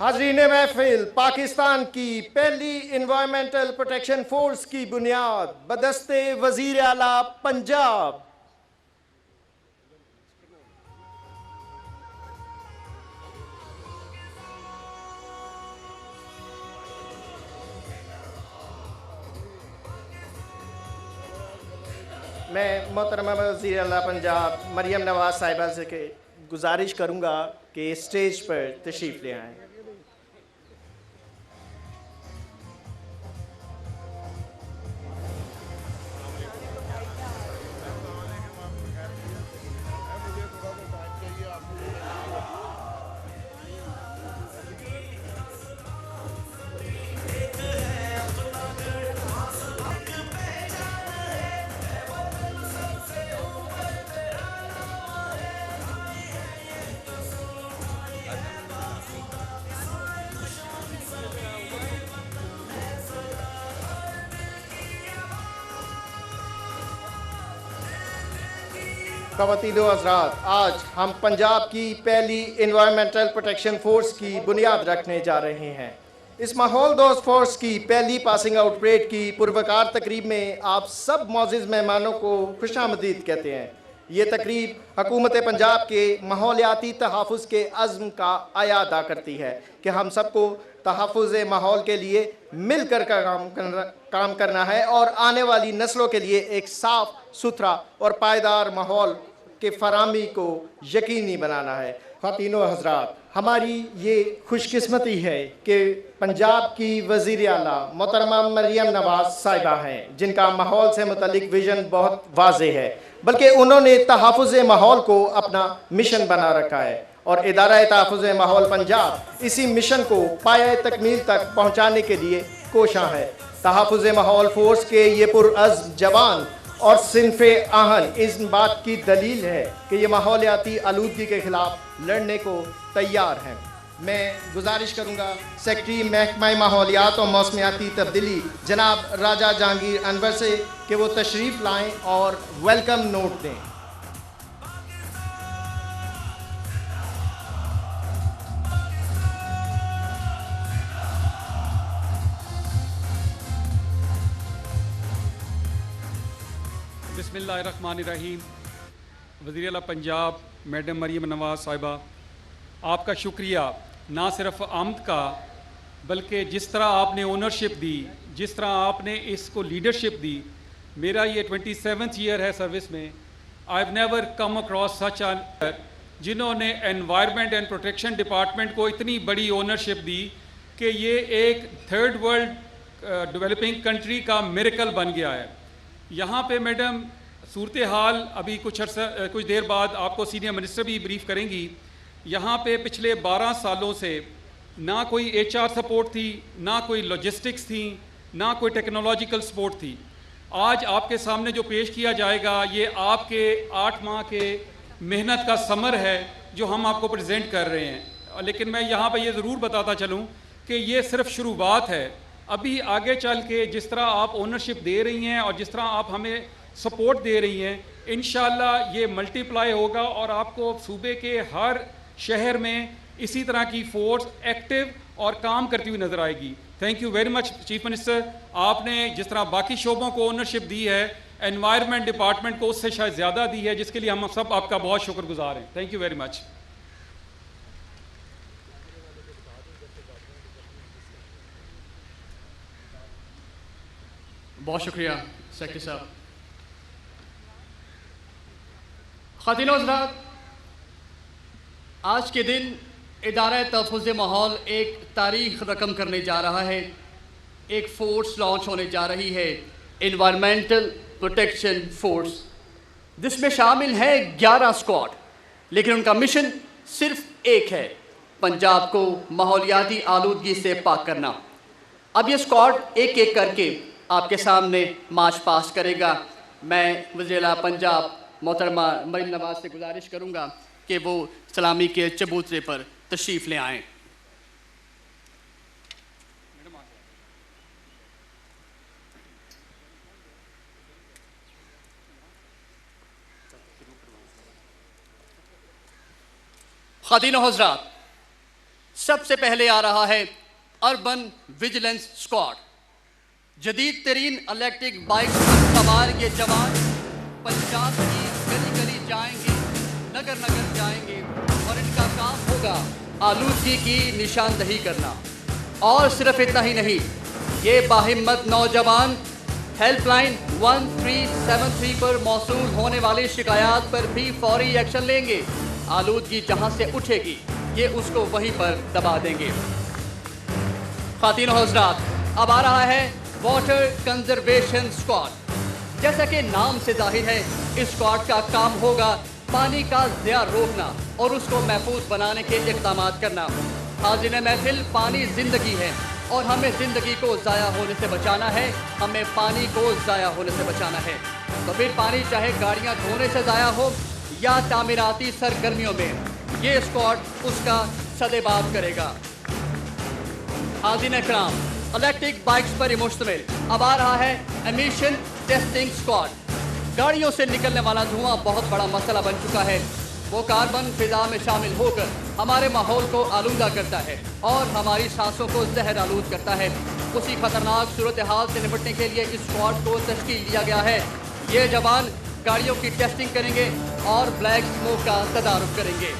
हाज़रीन महफिल, पाकिस्तान की पहली इन्वायरमेंटल प्रोटेक्शन फोर्स की बुनियाद बदस्ते वज़ीर आला पंजाब। मैं मोहतरमा वज़ीर आला पंजाब मरियम नवाज़ साहिबा से गुजारिश करूँगा कि स्टेज पर तशरीफ़ ले आएँ। ख़वातीन व हज़रात, आज हम पंजाब की पहली इन्वायरमेंटल प्रोटेक्शन फोर्स की बुनियाद रखने जा रहे हैं। इस माहौल दोस्त फोर्स की पहली पासिंग आउट परेड की पुरवकार तकरीब में आप सब मोअज़्ज़िज़ मेहमानों को खुशामदीद कहते हैं। ये तकरीब हुकूमत पंजाब के माहौलियाती तहफ़्फ़ुज़ के अज़्म का अयादा करती है कि हम सबको तहफ़्फ़ुज़ माहौल के लिए मिलकर काम करना है और आने वाली नस्लों के लिए एक साफ़ सुथरा और पायदार माहौल के फराहमी को यकीनी बनाना है। ख़वातीन व हज़रात, हमारी ये खुशकिस्मती है कि पंजाब की वज़ीर आला मोहतरमा मरियम नवाज़ साहिबा हैं, जिनका माहौल से मुतल्लिक विज़न बहुत वाज़ेह है, बल्कि उन्होंने तहफ़्फ़ुज़ माहौल को अपना मिशन बना रखा है और इदारा तहफ़्फ़ुज़ माहौल पंजाब इसी मिशन को पाया तकमील तक पहुँचाने के लिए कोशां है। तहफ़्फ़ुज़ माहौल फोर्स के ये पुरअज़्म जवान और सिन्फ़े आहन इस बात की दलील है कि ये माहौलियाती आलूदगी के ख़िलाफ़ लड़ने को तैयार हैं। मैं गुजारिश करूँगा सेक्रेटरी महकमा माहौलियात और मौसमियाती तब्दीली जनाब राजा जहांगीर अनवर से कि वो तशरीफ़ लाएँ और वेलकम नोट दें। बिस्मिल्लाहिर्रहमानिर्रहीम। वज़ीर आला पंजाब मैडम मरियम नवाज़ साहिबा, आपका शुक्रिया ना सिर्फ आमद का, बल्कि जिस तरह आपने ओनरशिप दी, जिस तरह आपने इसको लीडरशिप दी। मेरा ये 27th ईयर है सर्विस में। I have never come across such अन जिन्होंने एनवायरनमेंट एंड प्रोटेक्शन डिपार्टमेंट को इतनी बड़ी ओनरशिप दी कि ये एक थर्ड वर्ल्ड डेवलपिंग कंट्री का मिरेकल बन गया है। यहाँ पे मैडम सूरत हाल अभी कुछ देर बाद आपको सीनियर मिनिस्टर भी ब्रीफ करेंगी। यहाँ पे पिछले 12 सालों से ना कोई HR सपोर्ट थी, ना कोई लॉजिस्टिक्स थी, ना कोई टेक्नोलॉजिकल सपोर्ट थी। आज आपके सामने जो पेश किया जाएगा ये आपके 8 माह के मेहनत का समर है जो हम आपको प्रेजेंट कर रहे हैं। लेकिन मैं यहाँ पे ये ज़रूर बताता चलूँ कि ये सिर्फ शुरुआत है। अभी आगे चल के जिस तरह आप ओनरशिप दे रही हैं और जिस तरह आप हमें सपोर्ट दे रही हैं, इंशाल्लाह ये मल्टीप्लाई होगा और आपको सूबे के हर शहर में इसी तरह की फोर्स एक्टिव और काम करती हुई नज़र आएगी। Thank you very much chief minister. आपने जिस तरह बाकी शोबों को ओनरशिप दी है, एनवायरनमेंट डिपार्टमेंट को उससे शायद ज़्यादा दी है, जिसके लिए हम सब आपका बहुत शुक्रगुजार हैं। Thank you very much. बहुत शुक्रिया सेक्रेटरी साहब। ख़वातीन व हज़रात, आज के दिन इदारा तहफ़्फ़ुज़ माहौल एक तारीख़ रकम करने जा रहा है। एक फ़ोर्स लॉन्च होने जा रही है, इन्वायरमेंटल प्रोटेक्शन फोर्स, जिसमें शामिल है 11 स्क्वाड, लेकिन उनका मिशन सिर्फ एक है, पंजाब को माहौलियाती आलूदगी से पाक करना। अब ये स्क्वाड एक एक करके आपके सामने मार्च पास करेगा। मैं वज़ीर आला पंजाब मोहतरमा मरियम नवाज़ से गुजारिश करूँगा कि वो सलामी के चबूतरे पर तशरीफ़ ले आएँ। ख़वातीन व हज़रात, सबसे पहले आ रहा है अर्बन विजिलेंस स्क्वाड। जदीद तरीन इलेक्ट्रिक बाइक पर सवार ये जवान पंजाब की गली गली जाएंगे, नगर नगर जाएंगे और इनका काम होगा आलूदगी की निशानदही करना। और सिर्फ इतना ही नहीं, ये बाहिम्मत नौजवान हेल्पलाइन 1373 पर मौसूल होने वाली शिकायत पर भी फौरी एक्शन लेंगे। आलूदगी जहां से उठेगी ये उसको वहीं पर दबा देंगे। खातिन और हज़रात, अब आ रहा है वाटर कंजर्वेशन स्क्वाड। जैसा कि नाम से जाहिर है, इस स्क्वाड का काम होगा पानी का ज़िया रोकना और उसको महफूज बनाने के इक़दाम करना। हाज़िर महफिल, पानी ज़िंदगी है और हमें ज़िंदगी को ज़ाया होने से बचाना है, हमें पानी को ज़ाया होने से बचाना है। तो फिर पानी चाहे गाड़ियाँ धोने से ज़ाया हो या तामीराती सरगर्मियों में, ये स्क्वाड उसका सदेबाब करेगा। हाज़िर इकराम, इलेक्ट्रिक बाइक्स पर मुश्तमिल अब आ रहा है एमिशन टेस्टिंग स्क्वाड। गाड़ियों से निकलने वाला धुआं बहुत बड़ा मसला बन चुका है। वो कार्बन फिजा में शामिल होकर हमारे माहौल को आलूदा करता है और हमारी सांसों को जहर आलूद करता है। उसी खतरनाक सूरत हाल से निपटने के लिए इस स्क्वाड को तश्कील दिया गया है। ये जवान गाड़ियों की टेस्टिंग करेंगे और ब्लैक स्मोक का तदारुक करेंगे।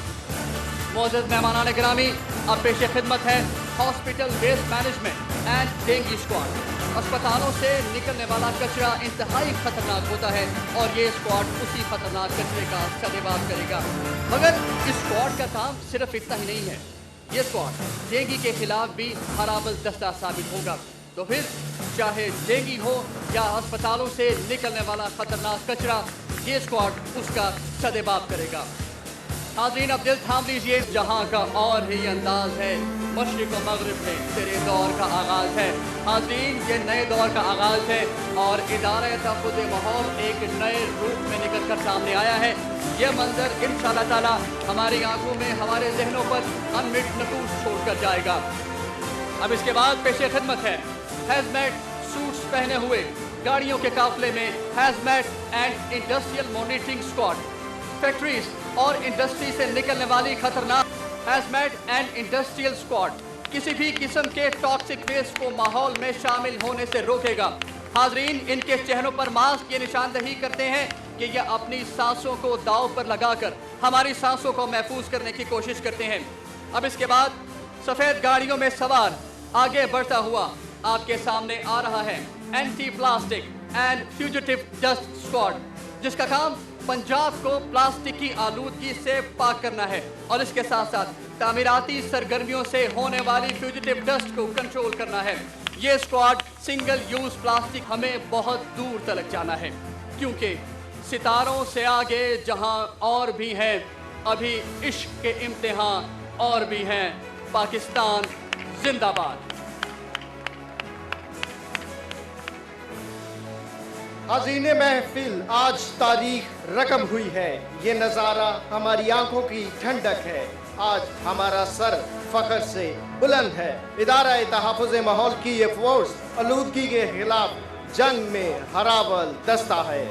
मौजूद मेहमान गिरामी, अब पेश खिदमत है hospital waste management and dengue squad. अस्पतालों से निकलने वाला कचरा इंतहाई खतरनाक होता है और ये स्क्वाड उसी खतरनाक कचरे का सदेबाब करेगा। मगर इस स्क्वाड का काम सिर्फ इतना ही नहीं है, ये स्क्वाड डेंगू के खिलाफ भी हराबल दस्ता साबित होगा। तो फिर चाहे डेंगू हो या अस्पतालों से निकलने वाला खतरनाक कचरा, ये स्क्वाड उसका सदेबाब करेगा। हाज़रीन, अब दिल थाम लीजिए, जहाँ का और ही अंदाज है, मशरिक़ व मग़रिब में तेरे दौर का आगाज़ है। हाज़रीन, ये नए दौर का आगाज़ है और इदारा तहफ़्फ़ुज़ माहौल एक नए रूप में निकल कर सामने आया है। ये मंजर इंशाअल्लाह ताला हमारी आंखों में, हमारे जहनों पर अनमिट नकूश छोड़कर जाएगा। अब इसके बाद पेश खिदमत है हैज़मेट सूट्स पहने हुए गाड़ियों के काफिले में hazmat and industrial monitoring squad. Factories और इंडस्ट्री से निकलने वाली खतरनाक हैज़मेट एंड इंडस्ट्रियल स्क्वाड किसी भी किस्म के टॉक्सिक वेस्ट को माहौल में शामिल होने से रोकेगा। हाजरीन, इनके चेहरों पर मास्क ये निशानदही करते हैं कि ये अपनी सांसों को दांव पर लगाकर हमारी सांसों को महफूज करने की कोशिश करते हैं। अब इसके बाद सफ़ेद गाड़ियों में सवार आगे बढ़ता हुआ आपके सामने आ रहा है anti plastic and fugitive dust squad, जिसका काम पंजाब को प्लास्टिक की आलूदगी से पाक करना है और इसके साथ साथ तामीराती सरगर्मियों से होने वाली फ्यूजिटिव डस्ट को कंट्रोल करना है। ये स्क्वाड सिंगल यूज प्लास्टिक, हमें बहुत दूर तक जाना है, क्योंकि सितारों से आगे जहां और भी हैं, अभी इश्क के इम्तिहान और भी हैं। पाकिस्तान जिंदाबाद। अज़ीने महफिल, आज तारीख रकम हुई है। ये नज़ारा हमारी आंखों की ठंडक है। आज हमारा सर फख्र से बुलंद है। इदारा तहफ़्फ़ुज़ माहौल की ये फोर्स आलूदगी के खिलाफ जंग में हराबल दस्ता है।